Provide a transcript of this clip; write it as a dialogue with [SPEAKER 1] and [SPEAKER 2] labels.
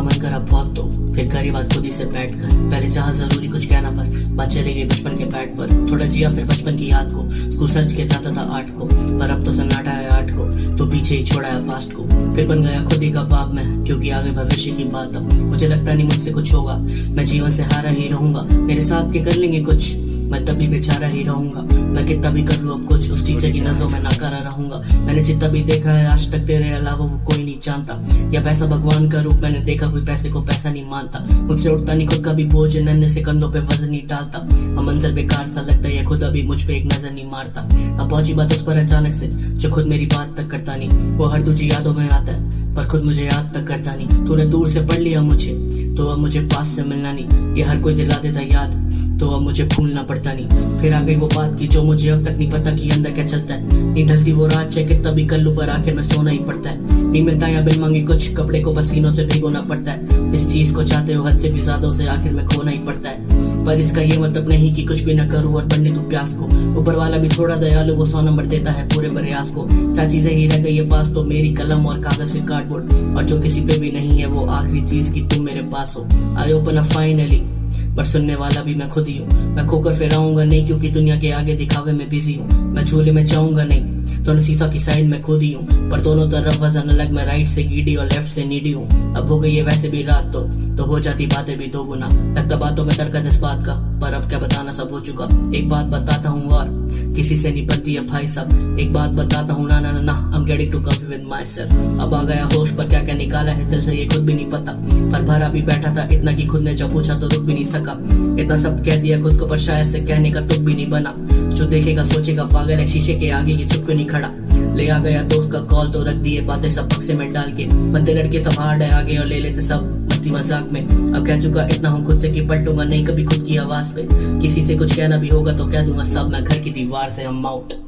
[SPEAKER 1] का मन करा बहुत तो फिर करी बात खुद ही से बैठ कर। पहले चाहा जरूरी कुछ कहना पर बात चली गई बचपन के पैड पर। थोड़ा जिया फिर बचपन की याद को, स्कूल सर्च के जाता था आर्ट को, पर अब तो सन्नाटा है आर्ट को, तो पीछे ही छोड़ा है पास्ट को। फिर बन गया खुद ही का बाप मैं, क्योंकि आगे भविष्य की बात अब मुझे लगता नहीं मुझसे कुछ होगा। मैं जीवन से हारा ही रहूंगा, मेरे साथ के कर लेंगे कुछ, मैं तभी बेचारा ही रहूंगा। मैं कितना भी कर लूं अब कुछ, उस टीचर की नजरों में नाकारा रहूंगा। मैंने जितना भी देखा है आज तक तेरे अलावा वो कोई नहीं जानता, या पैसा भगवान का रूप मैंने देखा, कोई पैसे को पैसा नहीं मानता। मुझसे उठता नहीं खुद का भी बोझ, नन्हे से कंधों पे वजन नहीं डालता। अब मंजर बेकार सा लगता है, खुद अभी मुझ पे एक नजर नहीं मारता। अब पहुंची बात उस पर अचानक से जो खुद मेरी बात तक करता नहीं। वो हर दूजी यादों में आता है पर खुद मुझे याद तक करता नहीं। तूने दूर से पढ़ लिया मुझे तो अब मुझे पास से मिलना नहीं, ये हर कोई दिला देता याद तो अब मुझे भूलना पड़ता नहीं। फिर आ गई वो बात की जो मुझे अब तक नहीं पता कि अंदर क्या चलता है। नहीं ढलती वो रात चाहे कितना भी कर लूं पर आखिर में सोना ही पड़ता है। नहीं मिलता या बिन मांगे कुछ, कपड़े को पसीनों से भिगोना पड़ता है। जिस चीज को चाहते हो हद से भी ज्यादा उसे आखिर में खोना ही पड़ता है। पर इसका ये मतलब नहीं कि कुछ भी न करूं और बनने दूं प्यास को। ऊपर वाला भी थोड़ा दयालु, वो 100 नंबर देता है पूरे प्रयास को। चार चीजें ही रह गई है पास तो, मेरी कलम और कागज फिर कार्डबोर्ड, और जो किसी पे भी नहीं है वो आखिरी चीज की तुम मेरे पास हो। आई ओपन अप फाइनली, पर सुनने वाला भी मैं खुद ही हूँ। मैं खोकर फिर आऊंगा नहीं, क्योंकि दुनिया के आगे दिखावे में बिजी हूँ। मैं झूले में जाऊंगा नहीं, दोनों शीशा की साइड में खुद ही हूँ, पर दोनों तरफ वजन अलग। मैं राइट से गीडी और लेफ्ट से नीडी हूँ। अब हो गई है वैसे भी रात तो हो जाती बातें भी दो गुना। लगता बातों में तड़का जज्बात का, पर अब क्या बताना सब हो चुका। एक बात बताता हूँ और किसी से नहीं बनती है भाई साहब। एक बात बताता हूँ ना ना ना, I'm getting too comfy with myself। अब आ गया होश पर क्या क्या निकाला है दिल से ये खुद भी नहीं पता, पर भरा भी बैठा था इतना कि खुद ने जब पूछा तो रुक भी नहीं सका। इतना सब कह दिया खुद को पर शायद से कहने का तुक भी नहीं बना। जो देखेगा सोचेगा पागल है, शीशे के आगे ये चुप क्यों नहीं खड़ा। ले आ गया दोस्त का कॉल तो रख दिए बातें सब बक्से में डाल के। बनते लड़के सब हार्ड है आगे और ले लेते सब मस्ती मजाक में। अब कह चुका इतना हूँ खुद से कि पलटूंगा नहीं कभी खुद की आवाज पे। किसी से कुछ कहना भी होगा तो कह दूंगा सब, मैं घर की दीवार से I'm out।